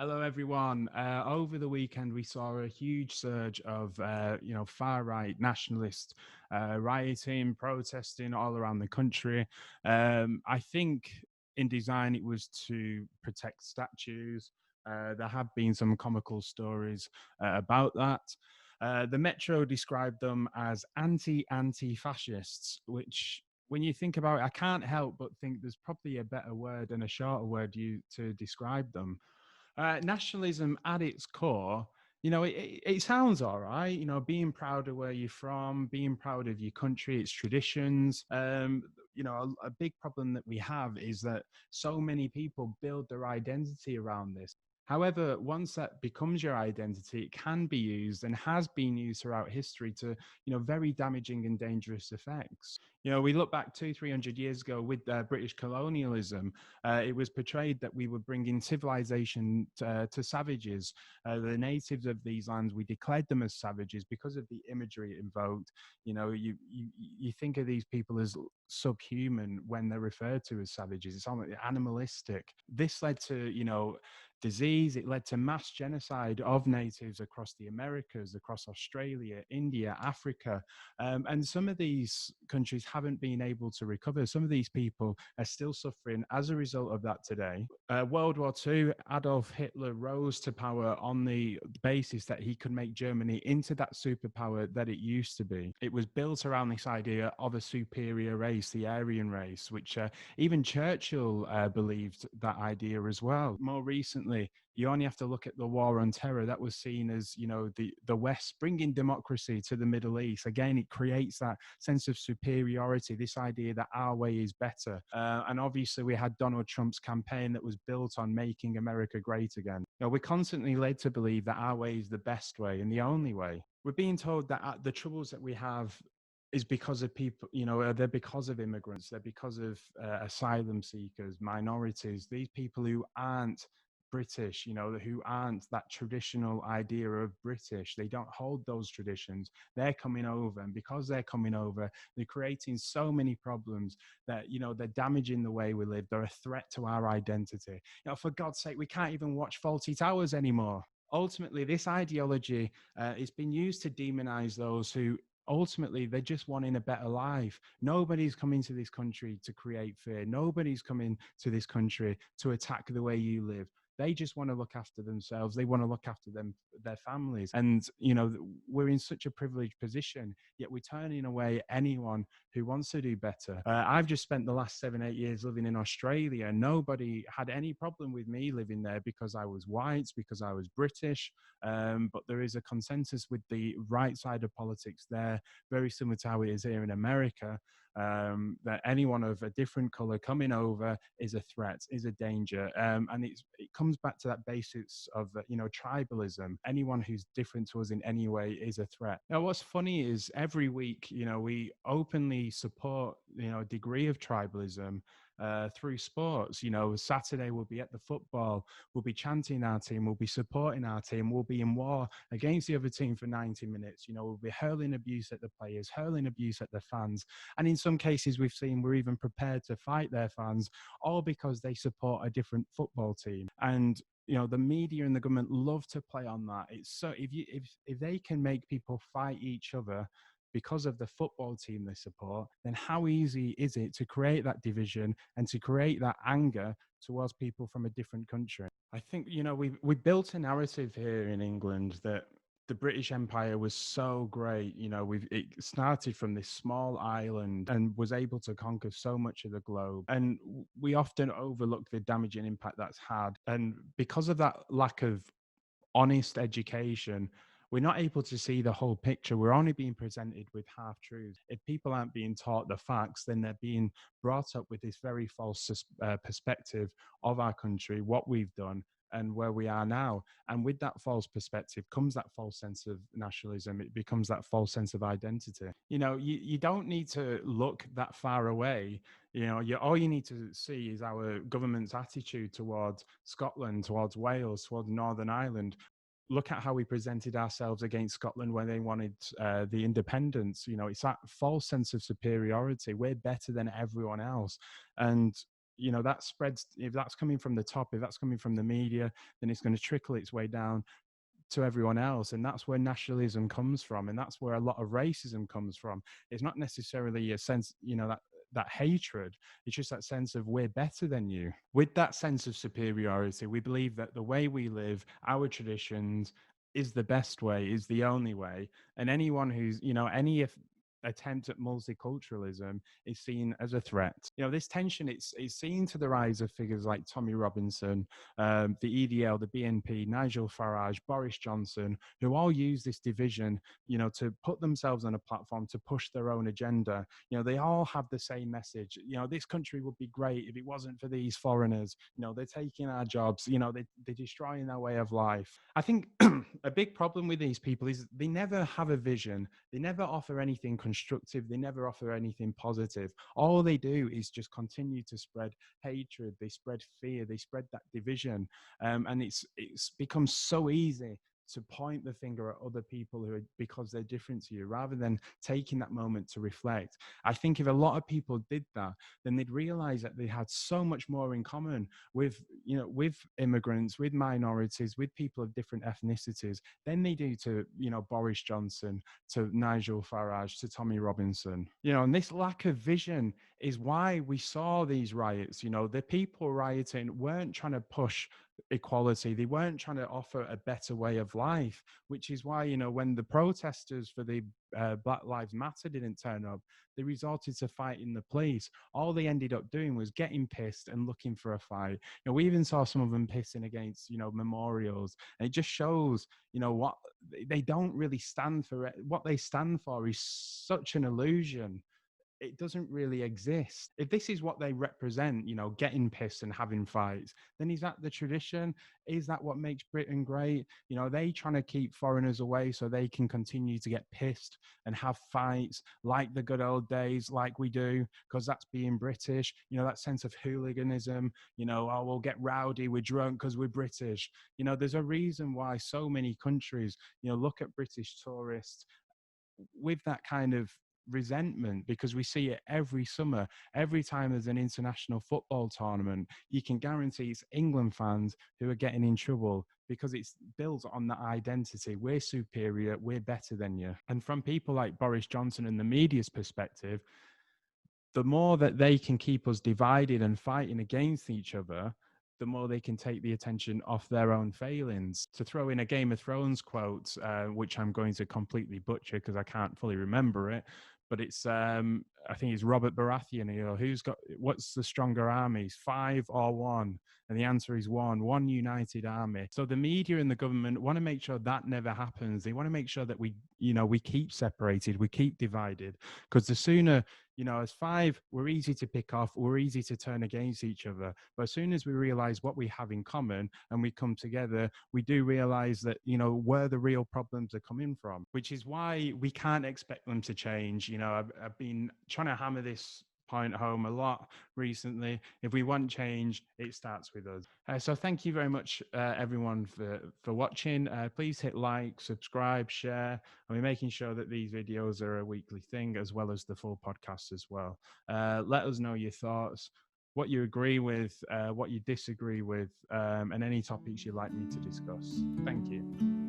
Hello, everyone. Over the weekend, we saw a huge surge of, far-right nationalist rioting, protesting all around the country. I think in design, it was to protect statues. There have been some comical stories about that. The Metro described them as anti-fascists, which when you think about it, I can't help but think there's probably a better word and a shorter word to describe them. Nationalism at its core, it sounds all right, being proud of where you're from, being proud of your country, its traditions. A big problem that we have is that so many people build their identity around this. However, once that becomes your identity, it can be used and has been used throughout history to, very damaging and dangerous effects. We look back 300 years ago with British colonialism. It was portrayed that we were bringing civilization to savages. The natives of these lands, we declared them as savages because of the imagery it invoked. You think of these people as subhuman when they're referred to as savages. It's almost animalistic. This led to, disease. It led to mass genocide of natives across the Americas, across Australia, India, Africa. And some of these countries haven't been able to recover. Some of these people are still suffering as a result of that today. World War II, Adolf Hitler rose to power on the basis that he could make Germany into that superpower that it used to be. It was built around this idea of a superior race, the Aryan race, which even Churchill believed that idea as well. More recently, you only have to look at the war on terror. That was seen as, the West bringing democracy to the Middle East. Again, it creates that sense of superiority, this idea that our way is better. And obviously, we had Donald Trump's campaign that was built on making America great again. We're constantly led to believe that our way is the best way and the only way. We're being told that the troubles that we have is because of people, they're because of immigrants, they're because of asylum seekers, minorities, these people who aren't British, who aren't that traditional idea of British. They don't hold those traditions. They're coming over. And because they're coming over, they're creating so many problems that, they're damaging the way we live. They're a threat to our identity. For God's sake, we can't even watch Faulty Towers anymore. Ultimately, this ideology has been used to demonize those who ultimately they're just wanting a better life. Nobody's coming to this country to create fear. Nobody's coming to this country to attack the way you live. They just want to look after themselves. They want to look after their families. And, we're in such a privileged position, yet we're turning away anyone who wants to do better. I've just spent the last 7, 8 years living in Australia. Nobody had any problem with me living there because I was white, because I was British. But there is a consensus with the right side of politics there, very similar to how it is here in America. That anyone of a different color coming over is a threat, is a danger, and it comes back to that basis of tribalism. Anyone who's different to us in any way is a threat. Now, what's funny is every week, we openly support a degree of tribalism through sports. Saturday we'll be at the football, we'll be chanting our team, we'll be supporting our team, we'll be in war against the other team for 90 minutes. We'll be hurling abuse at the players, hurling abuse at the fans. And in some cases, we've seen we're even prepared to fight their fans, all because they support a different football team. And the media and the government love to play on that. It's so if they can make people fight each other because of the football team they support, then how easy is it to create that division and to create that anger towards people from a different country? I think, we built a narrative here in England that the British Empire was so great. It started from this small island and was able to conquer so much of the globe. And we often overlook the damaging impact that's had. And because of that lack of honest education, we're not able to see the whole picture. We're only being presented with half truths. If people aren't being taught the facts, then they're being brought up with this very false perspective of our country, what we've done, and where we are now. And with that false perspective comes that false sense of nationalism. It becomes that false sense of identity. You don't need to look that far away. All you need to see is our government's attitude towards Scotland, towards Wales, towards Northern Ireland. Look at how we presented ourselves against Scotland when they wanted the independence. It's that false sense of superiority. We're better than everyone else. And that spreads. If that's coming from the top, if that's coming from the media, then it's going to trickle its way down to everyone else. And that's where nationalism comes from, and that's where a lot of racism comes from. It's not necessarily a sense, that hatred. It's just that sense of we're better than you. With that sense of superiority, we believe that the way we live, our traditions, is the best way, is the only way. And anyone who's, any attempt at multiculturalism is seen as a threat. This tension, it's seen to the rise of figures like Tommy Robinson, the EDL, the BNP, Nigel Farage, Boris Johnson, who all use this division, to put themselves on a platform to push their own agenda. They all have the same message. This country would be great if it wasn't for these foreigners. They're taking our jobs. They're destroying our way of life. I think a big problem with these people is they never have a vision. They never offer anything constructive. They never offer anything positive. All they do is just continue to spread hatred. They spread fear. They spread that division. And it's become so easy to point the finger at other people who are, because they're different to you, rather than taking that moment to reflect. I think if a lot of people did that, then they'd realize that they had so much more in common with immigrants, with minorities, with people of different ethnicities than they do to, Boris Johnson, to Nigel Farage, to Tommy Robinson. And this lack of vision is why we saw these riots. The people rioting weren't trying to push equality. They weren't trying to offer a better way of life, which is why, when the protesters for the Black Lives Matter didn't turn up, they resorted to fighting the police. All they ended up doing was getting pissed and looking for a fight. We even saw some of them pissing against, memorials. And it just shows, what they don't really stand for. What they stand for is such an illusion. It doesn't really exist. If this is what they represent, getting pissed and having fights, then is that the tradition? Is that what makes Britain great? Are they trying to keep foreigners away so they can continue to get pissed and have fights like the good old days, like we do, because that's being British? That sense of hooliganism, oh, we'll get rowdy, we're drunk because we're British. There's a reason why so many countries, look at British tourists with that kind of resentment, because we see it every summer. Every time there's an international football tournament, you can guarantee it's England fans who are getting in trouble, because it's built on that identity. We're superior, we're better than you. And from people like Boris Johnson and the media's perspective, the more that they can keep us divided and fighting against each other, the more they can take the attention off their own failings. To throw in a Game of Thrones quote, which I'm going to completely butcher because I can't fully remember it, but it's I think it's Robert Baratheon. What's the stronger armies, 5 or 1? And the answer is one united army. So the media and the government want to make sure that never happens. They want to make sure that we keep separated, we keep divided, because the sooner, as 5, we're easy to pick off, we're easy to turn against each other. But as soon as we realize what we have in common and we come together, we do realize that, where the real problems are coming from, which is why we can't expect them to change. I've been trying to hammer this point home a lot recently. If we want change, it starts with us. So thank you very much, everyone, for watching. Please hit like, subscribe, share, and we're making sure that these videos are a weekly thing, as well as the full podcast as well. Let us know your thoughts, what you agree with, what you disagree with, and any topics you'd like me to discuss. Thank you.